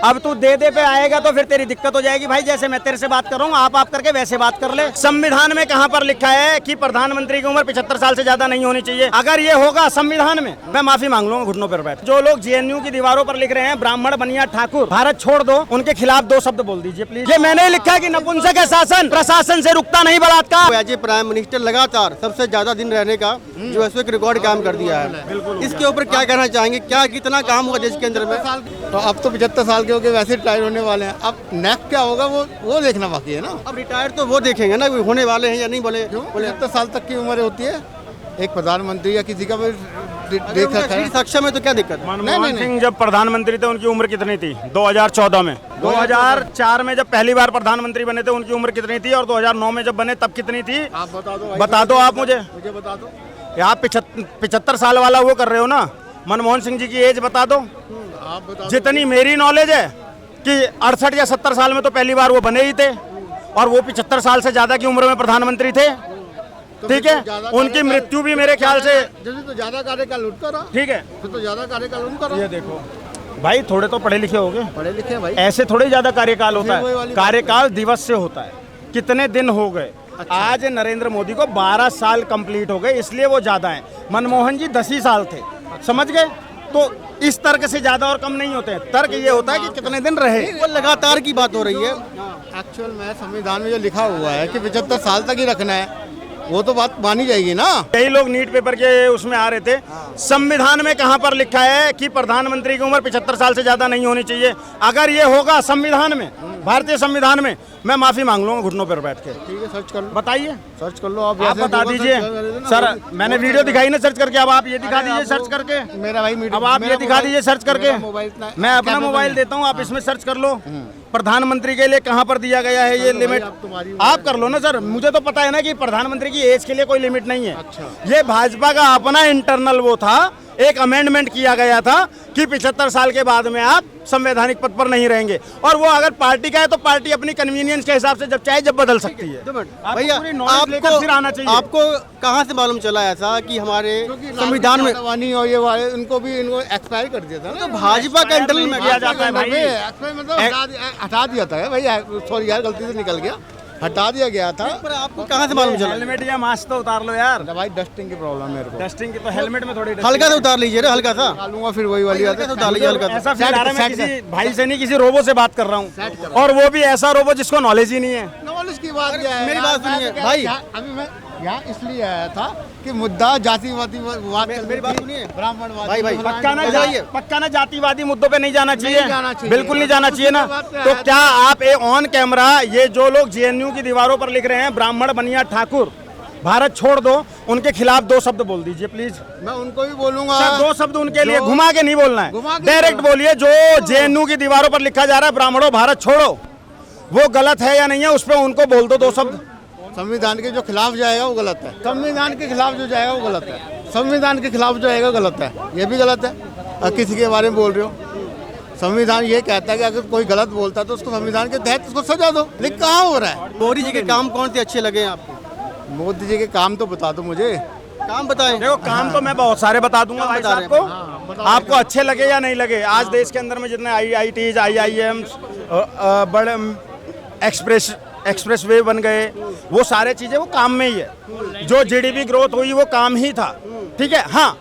अब तू दे पे आएगा तो फिर तेरी दिक्कत हो जाएगी भाई। जैसे मैं तेरे से बात कर रहा हूँ, आप करके वैसे बात कर ले। संविधान में कहाँ पर लिखा है कि प्रधानमंत्री की उम्र 75 साल से ज्यादा नहीं होनी चाहिए? अगर ये होगा संविधान में, मैं माफी मांग लूंगा घुटनों पर बैठ। जो लोग जेएनयू की दीवारों पर लिख रहे हैं ब्राह्मण बनिया ठाकुर भारत छोड़ दो, उनके खिलाफ 2 शब्द बोल दीजिए प्लीज। ये मैंने लिखा है कि नपुंसक है शासन, प्रशासन से रुकता नहीं बलात्कार। एज ए प्राइम मिनिस्टर लगातार सबसे ज्यादा दिन रहने का जो है एक रिकॉर्ड काम कर दिया है। इसके ऊपर क्या कहना चाहेंगे? क्या कितना काम हुआ देश के अंदर में? तो अब तो 75 साल के होके वैसे रिटायर होने वाले हैं। अब नेक्स्ट क्या होगा वो देखना बाकी है ना। अब रिटायर तो वो देखेंगे ना होने वाले हैं या नहीं। बोले 75 साल तक की उम्र होती है एक प्रधानमंत्री या किसी का भी देख सकता है। सक्षम है तो क्या दिक्कत? मनमोहन सिंह जब प्रधानमंत्री थे उनकी उम्र कितनी थी? 2014 में। 2004 में जब पहली बार प्रधानमंत्री बने थे उनकी उम्र कितनी थी? और 2009 में जब बने तब कितनी थी? आप बता दो आप मुझे बता दो। आप 75 साल वाला वो कर रहे हो ना। मनमोहन सिंह जी की एज बता दो। आप बता जितनी मेरी नॉलेज है कि 68 या 70 साल में तो पहली बार वो बने ही थे, और वो 75 साल से ज्यादा की उम्र में प्रधानमंत्री थे। ठीक है, उनकी मृत्यु भी मेरे ख्याल से तो ज्यादा कार्यकाल उनका रहा। ठीक है, तो ज्यादा कार्यकाल उनका रहा। ये देखो भाई, थोड़े तो पढ़े लिखे होंगे, पढ़े लिखे भाई, ऐसे थोड़े ज्यादा कार्यकाल होता है। कार्यकाल दिवस से होता है, कितने दिन हो गए। अच्छा। आज नरेंद्र मोदी को 12 साल कंप्लीट हो गए, इसलिए वो ज्यादा हैं। मनमोहन जी 10 ही साल थे। समझ गए? तो इस तर्क से ज्यादा और कम नहीं होते हैं। तर्क ये होता है कि कितने दिन रहे। वो लगातार की बात हो रही है। एक्चुअल में संविधान में जो लिखा हुआ है कि 75 साल तक ही रखना है, वो तो बात मानी जाएगी ना। कई लोग नीट पेपर के उसमें आ रहे थे। संविधान में कहाँ पर लिखा है कि प्रधानमंत्री की उम्र 75 साल से ज्यादा नहीं होनी चाहिए? अगर ये होगा संविधान में, भारतीय संविधान में, मैं माफी मांग लूंगा घुटनों पर बैठ के। ठीक है, सर्च कर लो। बताइए, सर्च कर लो। आप बता दीजिए सर। मैंने वीडियो दिखाई ना सर्च करके, अब आप ये दिखा दीजिए सर्च करके। मेरा भाई अब आप ये दिखा दीजिए सर्च करके। मैं अपना मोबाइल देता हूँ, आप इसमें सर्च कर लो। प्रधानमंत्री के लिए कहाँ पर दिया गया है ये लिमिट? आप कर लो ना सर। मुझे तो पता है ना कि प्रधानमंत्री की एज के लिए कोई लिमिट नहीं है। अच्छा। ये भाजपा का अपना इंटरनल वो था, एक अमेंडमेंट किया गया था कि 75 साल के बाद में आप संवैधानिक पद पर नहीं रहेंगे। और वो अगर पार्टी का है तो पार्टी अपनी कन्वीनियंस के हिसाब से जब चाहे जब बदल सकती है। भैया आपको कहाँ से मालूम चला ऐसा कि हमारे संविधान में और ये वाले इनको एक्सपायर कर दिया था ना? भाजपा का इंटरनल में किया जाता है भाई। हटा दिया था भाई। सॉरी यार, गलती से निकल गया, हटा दिया गया था। पर आपको कहाँ से मालूम चला? हेलमेट या मास्क तो उतार लो यार भाई। डस्टिंग की प्रॉब्लम है मेरे को। डस्टिंग की तो हेलमेट में थोड़ी हल्का सा उतार लीजिए रे, हल्का सा डालूंगा फिर वही वाली बात है। उतार लीजिए हल्का ऐसा फील आ रहा है मैं किसी भाई से नहीं, किसी रोबो से बात कर रहा हूँ, और वो भी ऐसा रोबो जिसको नॉलेज ही नहीं है। नॉलेज की बात क्या है? मेरी बात सुनिए भाई। अभी मैं यहाँ इसलिए आया था कि मुद्दा जातिवादी मेरी बात सुनिए ब्राह्मणवादी। भाई पक्का ना जातिवादी मुद्दों पे नहीं जाना चाहिए। जाना चाहिए। बिल्कुल नहीं जाना चाहिए ना। तो क्या आप ऑन कैमरा ये जो लोग जेएनयू की दीवारों पर लिख रहे हैं ब्राह्मण बनिया ठाकुर भारत छोड़ दो, उनके खिलाफ 2 शब्द बोल दीजिए प्लीज। मैं उनको भी बोलूंगा। 2 शब्द उनके लिए, घुमा के नहीं बोलना है, डायरेक्ट बोलिए। जो जेएनयू की दीवारों पर लिखा जा रहा है ब्राह्मणों भारत छोड़ो, वो गलत है या नहीं है, उस पर उनको बोल दो 2 शब्द। संविधान के जो खिलाफ जाएगा वो गलत है। संविधान के खिलाफ जो जाएगा वो गलत है। संविधान के खिलाफ जो आएगा गलत है, ये भी गलत है। और किसी के बारे में बोल रहे हो, संविधान ये कहता है कि अगर कोई गलत बोलता है तो उसको संविधान के तहत उसको सजा दो। लेकिन कहाँ हो रहा है? मोदी जी के काम कौन से अच्छे लगे आपको? मोदी जी के काम तो बता दो मुझे। काम बताएं। देखो काम तो मैं बहुत सारे बता दूंगा भाई साहब को। आपको अच्छे लगे या नहीं लगे, आज देश के अंदर में जितने IITs, IIMs, बड़े एक्सप्रेस वे बन गए, वो सारे चीजें वो काम में ही है। जो GDP ग्रोथ हुई वो काम ही था। ठीक है। हाँ,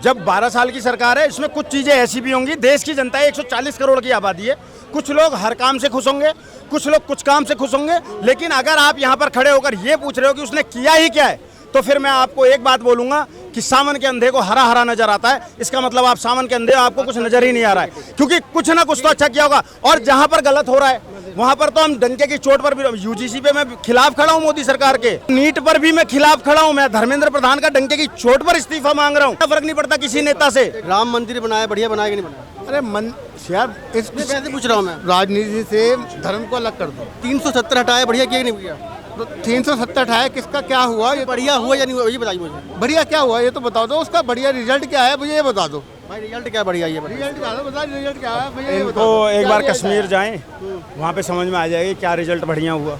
जब 12 साल की सरकार है, इसमें कुछ चीजें ऐसी भी होंगी। देश की जनता 140 करोड़ की आबादी है, कुछ लोग हर काम से खुश होंगे, कुछ लोग कुछ काम से खुश होंगे। लेकिन अगर आप यहाँ पर खड़े होकर ये पूछ रहे हो कि उसने किया ही क्या है, तो फिर मैं आपको एक बात बोलूंगा कि सावन के अंधे को हरा हरा नजर आता है। इसका मतलब आप सावन के अंधे, आपको कुछ नजर ही नहीं आ रहा है, क्योंकि कुछ ना कुछ तो अच्छा किया होगा। और जहां पर गलत हो रहा है वहां पर तो हम डंके की चोट पर भी, UGC पे मैं खिलाफ खड़ा हूं मोदी सरकार के, नीट पर भी मैं खिलाफ खड़ा हूं। मैं धर्मेंद्र प्रधान का डंके की चोट पर इस्तीफा मांग रहा हूं। फर्क नहीं पड़ता किसी नेता से। राम मंदिर बनाया, बढ़िया बनाया कि नहीं बनाया? अरे यार, इस कैसे पूछ रहा हूँ मैं? राजनीति से धर्म को अलग कर दो। 370 हटाया, बढ़िया किया कि नहीं किया? तो 370 हटाया, किसका क्या हुआ? ये बढ़िया हुआ या नहीं हुआ, ये बताइए मुझे। बढ़िया क्या हुआ ये तो बता दो। उसका बढ़िया रिजल्ट क्या है मुझे ये बता दो। भाई रिजल्ट क्या बढ़िया? ये रिजल्ट क्या है बता, रिजल्ट क्या है मुझे ये बता तो दो। एक बार कश्मीर जाएं, वहाँ पे समझ में आ जाएगी क्या रिजल्ट बढ़िया हुआ।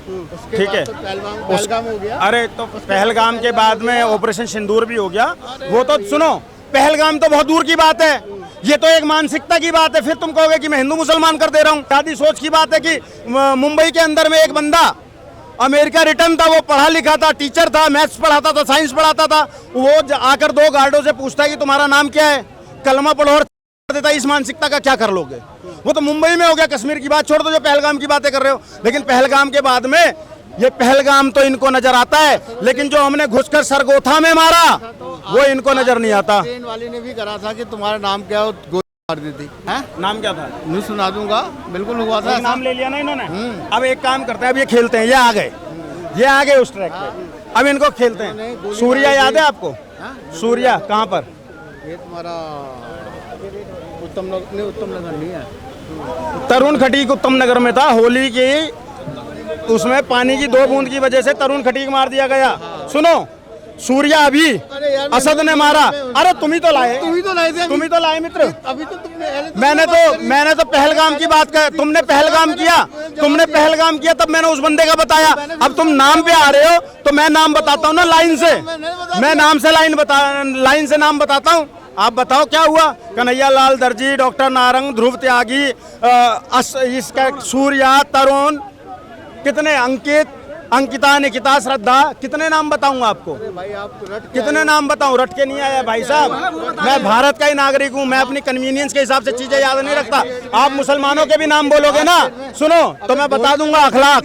ठीक है। पहलगाम हो गया। अरे तो पहलगाम के बाद में ऑपरेशन सिंदूर भी हो गया। वो तो सुनो, पहलगाम तो बहुत दूर की बात है। ये तो एक मानसिकता की बात है। फिर तुम कहोगे कि मैं हिंदू मुसलमान कर दे रहा हूँ। शादी सोच की बात है कि मुंबई के अंदर में एक बंदा अमेरिका रिटर्न था, वो पढ़ा लिखा था, टीचर था, मैथ्स पढ़ाता था, साइंस पढ़ाता था, वो आकर 2 गार्डों से पूछता है कि तुम्हारा नाम क्या है, कलमा पढ़ो और देता। इस मानसिकता का क्या कर लोगे? वो तो मुंबई में हो गया। कश्मीर की बात छोड़ दो, जो पहलगाम की बातें कर रहे हो। लेकिन पहलगाम के बाद में ये पहलगाम तो इनको नजर आता है, लेकिन जो हमने घुसकर सरगोथा में मारा वो इनको नजर नहीं आता। ट्रेन वाली ने भी करा था कि तुम्हारा नाम क्या हो, गोली मार दी थी। हैं? नाम क्या था? नहीं सुना दूंगा, बिल्कुल हुआ था। नाम ले लिया ना इन्होंने। अब एक काम करते हैं, अब ये खेलते हैं, ये आ गए उस ट्रैक पे। अब इनको खेलते हैं। सूर्या याद है आपको? सूर्या कहाँ पर? ये तुम्हारा उत्तम नगर नहीं है। तरुण खटीक उत्तम नगर में था। होली की उसमें पानी की 2 बूंद की वजह से तरुण खटीक मार दिया गया। सुनो, सूर्या अभी असद ने मारा। अरे तुम ही तो लाए मित्र। अभी तो मैंने तो पहलगाम की बात कर, तुमने पहलगाम किया तब मैंने उस बंदे का बताया। अब तुम नाम पे आ रहे हो तो मैं नाम बताता हूँ ना, लाइन से। मैं लाइन से नाम बताता हूँ। आप बताओ क्या हुआ? कन्हैया लाल दर्जी, डॉक्टर नारंग, ध्रुव त्यागी, इसका सूर्या, तरुण, कितने, अंकित, अंकिता, निकिता, श्रद्धा, कितने नाम बताऊंगा आपको? भाई आप कितने नाम बताऊं? रट के नहीं आया भाई साहब। मैं भारत का ही नागरिक हूं, मैं अपनी कन्वीनियंस के हिसाब से चीजें याद नहीं रखता। आप मुसलमानों के भी नाम बोलोगे ना, सुनो तो मैं बता दूंगा। अखलाक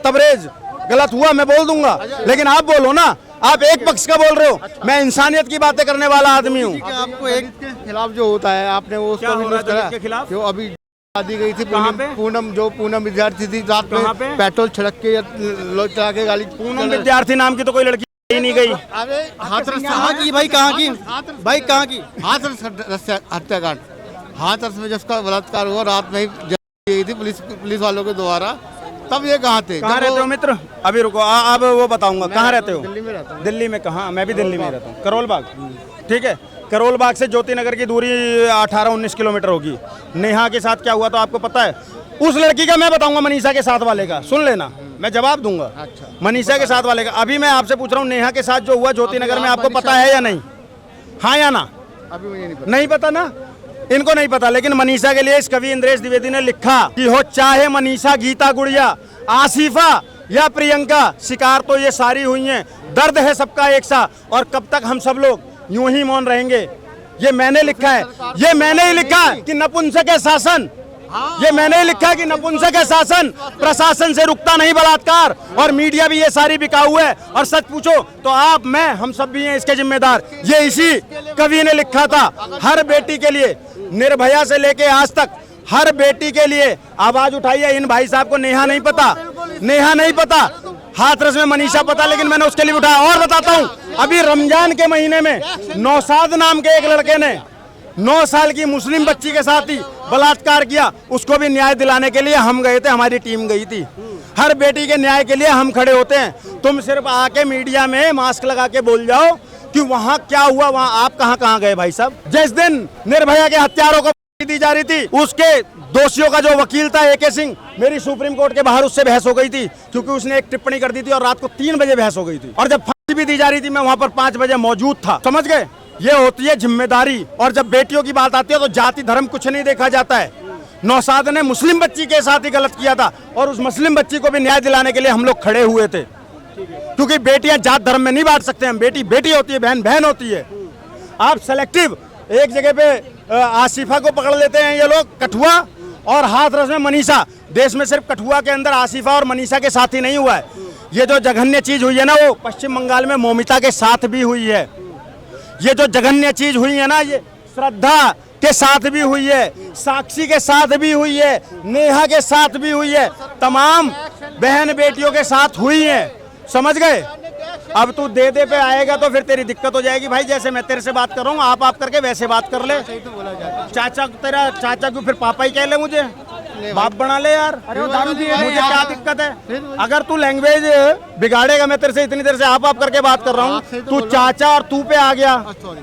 तबरेज गलत हुआ, मैं बोल दूंगा। लेकिन आप बोलो ना, आप एक पक्ष का बोल रहे हो। मैं इंसानियत की बातें करने वाला आदमी हूँ। आपको एक के खिलाफ जो होता है, आपने वो क्या हो रहा है दलित के खिलाफ? जो अभी दी गई थी कहाँ पे? पूनम विद्यार्थी थी, रात कहाँ में पे? पेट्रोल छिड़क के चला के गाड़ी। पूनम विद्यार्थी नाम की तो कोई लड़की ही नहीं गई। अरे कहाँ की भाई, कहाँ की भाई, कहाँ की? हाथरस हत्याकांड, हाथरस में जिसका बलात्कार हुआ, रात में ही गई थी पुलिस वालों के द्वारा। तब ये कहाँ थे? कहाँ रहते हो मित्र? अभी रुको, अब वो बताऊंगा। कहाँ रहते हो? दिल्ली में रहता हूँ। दिल्ली में कहाँ? मैं भी दिल्ली में रहता हूँ, करोल बाग। ठीक है, करोल बाग से ज्योति नगर की दूरी 18-19 किलोमीटर होगी। नेहा के साथ क्या हुआ तो आपको पता है? उस लड़की का मैं बताऊंगा, मनीषा के साथ वाले का। सुन लेना, मैं जवाब दूंगा। अच्छा। मनीषा के साथ वाले का। अभी मैं आपसे पूछ रहा हूँ, नेहा के साथ जो हुआ ज्योति नगर में, आपको पता है या नहीं? हाँ या ना? अभी मुझे नहीं पता। नहीं पता ना, इनको नहीं पता। लेकिन मनीषा के लिए इस कवि इंद्रेश द्विवेदी ने लिखा कि हो चाहे मनीषा, गीता गुड़िया, आसिफा या प्रियंका, शिकार तो ये सारी हुई हैं, दर्द है सबका एक सा, और कब तक हम सब लोग यूं ही मौन रहेंगे। ये मैंने लिखा है, ये मैंने ही लिखा है कि नपुंसक है शासन। ये मैंने ही लिखा है कि नपुंसक है शासन, प्रशासन से रुकता नहीं बलात्कार, और मीडिया भी ये सारी बिकाऊ है। और सच पूछो तो आप, मैं, हम सब भी हैं इसके जिम्मेदार। ये इसी कवि ने लिखा था। हर बेटी के लिए, निर्भया से लेके आज तक, हर बेटी के लिए आवाज उठाइए। इन भाई साहब को नेहा नहीं पता, हाथरस में मनीषा पता, लेकिन मैंने उसके लिए उठाया। और बताता हूँ, अभी रमजान के महीने में नौशाद नाम के एक लड़के ने 9 साल की मुस्लिम बच्ची के साथ ही बलात्कार किया। उसको भी न्याय दिलाने के लिए हम गए थे, हमारी टीम गई थी। हर बेटी के न्याय के लिए हम खड़े होते हैं। तुम सिर्फ आके मीडिया में मास्क लगा के बोल जाओ कि वहाँ क्या हुआ, वहाँ आप कहाँ गए भाई साहब? जिस दिन निर्भया के हत्यारों को दी जा रही थी, उसके दोषियों का जो वकील था AK सिंह, मेरी सुप्रीम कोर्ट के बाहर उससे बहस हो गई थी, क्योंकि उसने एक टिप्पणी कर दी थी और रात को 3 बजे बहस हो गई थी। और जब फांसी भी दी जा रही थी, मैं वहां पर 5 बजे मौजूद था। समझ गए? ये होती है जिम्मेदारी। और जब बेटियों की बात आती है तो जाति धर्म कुछ नहीं देखा जाता है। नौशाद ने मुस्लिम बच्ची के साथ ही गलत किया था, और उस मुस्लिम बच्ची को भी न्याय दिलाने के लिए हम लोग खड़े हुए थे, क्योंकि बेटियां जात धर्म में नहीं बांट सकते हम। बेटी बेटी होती है, बहन बहन होती है। आप सेलेक्टिव एक जगह पे आसिफा को पकड़ लेते हैं ये लोग, कठुआ, और हाथरस में मनीषा। देश में सिर्फ कठुआ के अंदर आसिफा और मनीषा के साथ ही नहीं हुआ है। ये जो जघन्य चीज हुई है ना, वो पश्चिम बंगाल में मौमिता के साथ भी हुई है। ये जो जघन्य चीज हुई है ना, ये श्रद्धा के साथ भी हुई है, साक्षी के साथ भी हुई है, नेहा के साथ भी हुई है, तमाम बहन बेटियों के साथ हुई है। समझ गए? अब तू दे पे आएगा तो फिर तेरी दिक्कत हो जाएगी भाई। जैसे मैं तेरे से बात कर रहा हूँ, आप करके वैसे बात कर ले। चाचा, तेरा चाचा क्यों? फिर पापा ही कह ले मुझे, बाप बना ले यार। मुझे क्या दिक्कत है? अगर तू लैंग्वेज बिगाड़ेगा, मैं तेरे से इतनी देर से आप करके बात कर रहा हूँ, तू चाचा और तू पे आ गया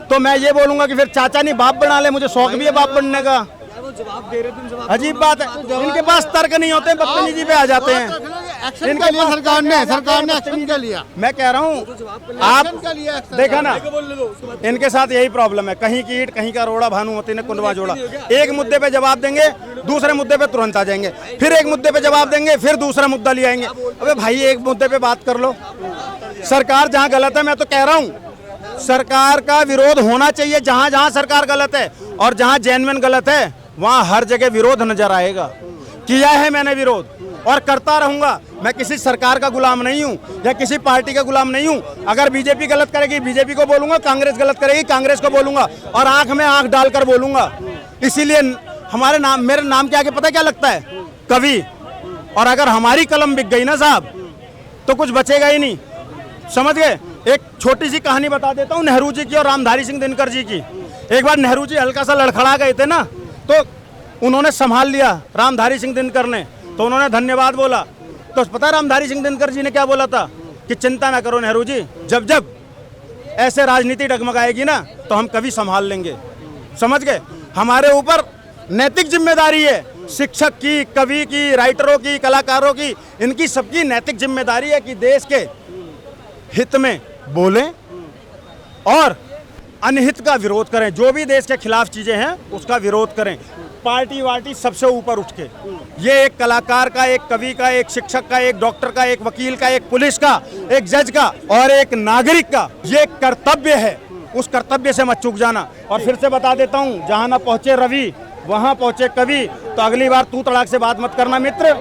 तो मैं ये बोलूंगा कि फिर चाचा नहीं बाप बना ले। मुझे शौक भी है बाप बनने का। अजीब बात है, इनके पास तर्क नहीं होते, बदतमीजी पे आ जाते हैं। एक्शन इनके क्या लिया पास सरकार ने? पैसे सरकार ने आते हैं, एक्शन क्या लिया? मैं कह रहा हूँ आप एक्शन क्या लिया? एक्शन देखा ना, इनके साथ यही प्रॉब्लम है, कहीं की ईंट कहीं का रोड़ा, भानुमति ने कुंडवा जोड़ा। एक मुद्दे पे जवाब देंगे, दूसरे मुद्दे पे तुरंत आ जाएंगे, फिर एक मुद्दे पे जवाब देंगे, फिर दूसरा मुद्दा ले आएंगे। अबे भाई एक मुद्दे पे बात कर लो। सरकार जहाँ गलत है, मैं तो कह रहा हूँ सरकार का विरोध होना चाहिए जहाँ जहाँ सरकार गलत है, और जहाँ जेन्युइन गलत है वहाँ हर जगह विरोध नजर आएगा। किया है मैंने विरोध और करता रहूंगा। मैं किसी सरकार का गुलाम नहीं हूं या किसी पार्टी का गुलाम नहीं हूं। अगर बीजेपी गलत करेगी बीजेपी को बोलूंगा, कांग्रेस गलत करेगी कांग्रेस को बोलूंगा, और आंख में आंख डालकर बोलूंगा। इसीलिए हमारे नाम, मेरे नाम के आगे पता क्या लगता है? कवि। और अगर हमारी कलम बिक गई ना साहब तो कुछ बचेगा ही नहीं, समझ गए? एक छोटी सी कहानी बता देता हूँ नेहरू जी की और रामधारी सिंह दिनकर जी की। एक बार नेहरू जी हल्का सा लड़खड़ा गए थे ना, तो उन्होंने संभाल लिया रामधारी सिंह दिनकर ने, तो उन्होंने धन्यवाद बोला। तो पता है रामधारी सिंह दिनकर जी ने क्या बोला था कि चिंता ना करो नेहरू जी, जब जब ऐसे राजनीति डगमगाएगी ना तो हम कभी संभाल लेंगे। समझ गए? हमारे ऊपर नैतिक जिम्मेदारी है, शिक्षक की, कवि की, राइटरों की, कलाकारों की, इनकी सबकी नैतिक जिम्मेदारी है कि देश के हित में बोलें और अनहित का विरोध करें। जो भी देश के खिलाफ चीजें हैं उसका विरोध करें, पार्टी वार्टी सबसे ऊपर उठ के। ये एक कलाकार का, एक कवि का, एक शिक्षक का, एक डॉक्टर का, एक वकील का, एक पुलिस का, एक जज का और एक नागरिक का ये कर्तव्य है। उस कर्तव्य से मत चूक जाना। और फिर से बता देता हूँ, जहाँ ना पहुँचे रवि वहाँ पहुँचे कवि। तो अगली बार तू तड़ाक से बात मत करना मित्र।